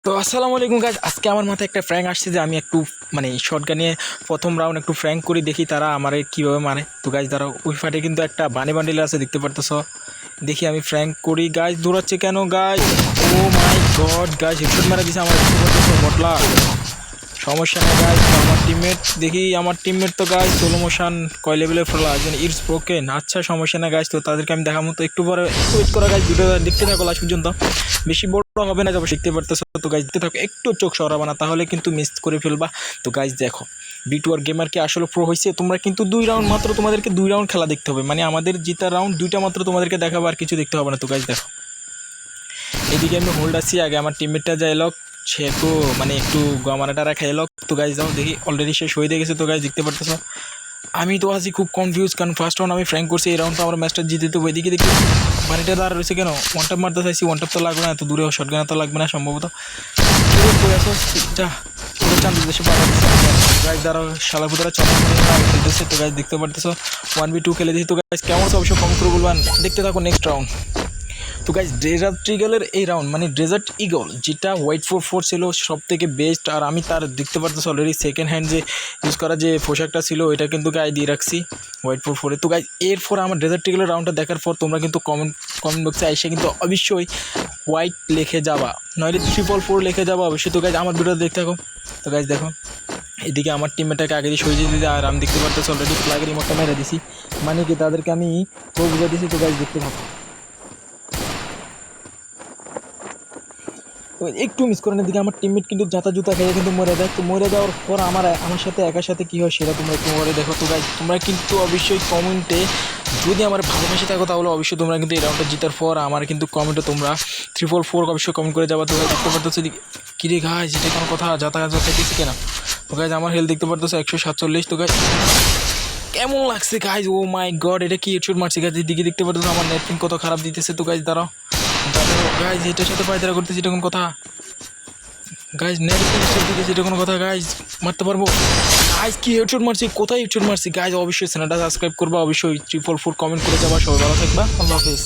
তো আসসালামু আলাইকুম গাইজ, আজকে আমার মাথায় একটা ফ্র্যাঙ্ক আসছে যে আমি একটু শটগান নিয়ে প্রথম রাউন্ড একটু ফ্র্যাঙ্ক করি, দেখি তারা আমারে কীভাবে মারে। তো গাইজ তারা ওই ফাটে কিন্তু একটা বানি বান্ডিল আছে দেখতে পারতেছ, দেখি আমি ফ্র্যাঙ্ক করি। গাইজ দৌড়াচ্ছে কেন গাইজ, ও মাই গড গাইজ হেডশট মারা দিছে আমার, দেখতে পারতেছ বটলা। সমস্যা নেই গাইজ, আমার টিমমেট দেখি, আমার টিমমেট তো গাইজ সোলো মোশন কয় লেভেলের ফোলা ইটস ব্রোকেন। আচ্ছা সমস্যা না গাইজ, তো তাদেরকে আমি দেখার মতো একটু পরে একটু ওয়েট করা গাইজ, ভিডিও দেখতে থাকো লাস্ট পর্যন্ত, বেশি বড় হবে না যাবো, শিখতে পারতেছো তো গাইজ, দেখতে থাকো, একটু চোখ সরাবা না তাহলে কিন্তু মিস করে ফেলবা। তো গাইজ দেখো, B2R গেমার কি আসলে প্রো হয়েছে, তোমরা কিন্তু 2 রাউন্ড মাত্র, তোমাদেরকে 2 রাউন্ড খেলা দেখতে হবে, আমাদের জিতার রাউন্ড 2টা মাত্র তোমাদেরকে দেখাবো, আর কিছু দেখতে হবে না। তো গাইজ দেখো, এদিকে আমি হোল্ড আছি, আগে আমার টিমমেটটা যাই লক, সে একটু একটু গামারাটা রাখা এলো। তো গাইজ যাও দেখি, অলরেডি শেষ হয়ে গেছে। তো গাইজ দেখতে পারতেছো আমি তো আছি খুব কনফিউজ, কারণ ফার্স্ট রাউন্ড আমি ফ্র্যাঙ্ক করছি, এই রাউন্ডটা আমার ম্যাচটা জিতে। তো ওইদিকে দেখি বাড়িটা দাঁড়া রয়েছে কেন, ওয়ান টাপ মারতে চাইছি, ওয়ান টাপ তো লাগবে না, এত দূরে শটগান তো লাগবে না সম্ভবত। দেশে গাইজ দ্বারা শালা ভুতারা খেলতেছে। তো গাইজ দেখতে পারতেছো 1v2 খেলে দিয়েছি। তো গাইজ কেমন অবশ্যই কমেন্ট করে বলবেন, দেখতে থাকো নেক্সট রাউন্ড। তো গাইজ ডেজার্ট ইগলের এই রাউন্ড ডেজার্ট ইগল যেটা হোয়াইট 4 ছিল সব থেকে বেস্ট, আর আমি তার দেখতে পারতেছি অলরেডি সেকেন্ড হ্যান্ড যে ইউজ করা যে পোশাকটা ছিল ওইটা কিন্তু গায়ে দিয়ে রাখছি হোয়াইট 4 তো গাইজ এরপর আমার ডেজার্ট ইগলের রাউন্ডটা দেখার পর তোমরা কিন্তু কমেন্ট বক্সে এসে কিন্তু অবশ্যই হোয়াইট লিখে যাবা, নইলে 4 লিখে যাবা অবশ্যই। তো গাইজ আমার ভিডিও দেখতে থাকো। তো গাইজ দেখো, এদিকে আমার টিমমেটটাকে আগে দিয়ে সরিয়ে দিতে, আর আমি দেখতে পারতেছি অলরেডি ফ্ল্যাগের রিমোটটা মেরে দিছি, কি তাদেরকে আমি বুঝে দিছি। তো গাইজ দেখতে থাকো, তো একটু মিস করেন, এদিকে আমার টিমমেট কিন্তু জাতা জুতা খেয়ে কিন্তু মরে যায়। তো মরে যাওয়ার পর আমার সাথে একার সাথে কী হয় সেটা তোমরা একটু মরে দেখো। তো গাইজ তোমরা কিন্তু অবশ্যই কমেন্টে যদি আমার ভালোবাসে থাকো তাহলে অবশ্যই তোমরা কিন্তু এই রাউন্ডটা জেতার পর আমার কিন্তু কমেন্টে তোমরা 4 অবশ্যই কমেন্ট করে যাবা। তো গাইজ দেখতে পারতেছো কিরে গাইজ, এটা কোনো কথা, যাতায়াত খাইতেছি কেনা। তো গাইজ আমার হেলথ দেখতে পারতেছো 147। তো গাইজ কেমন লাগছে গাইজ, ও মাই গড, এটা কি হেডশট মারছে গাইজ, এদিকে দেখতে পারতেছো আমার নেটপিং কত খারাপ দিতেছে। তো গাইজ দাঁড়াও গাইজ, এটার সাথে পায়দারা করতেছি, এটা কোন কথা গাইজ, নেটপিং দিতেছি, এটা কোনো কথা গাইজ, মারতে পারবো গাইজ, কি হেডশট মারছি, কোথায় হেডশট মারছি গাইজ। অবশ্যই চ্যানেলটা সাবস্ক্রাইব করবা, অবশ্যই 4 কমেন্ট করে যাবা, সবাই ভালো থাকবা, আল্লাহ হাফেজ।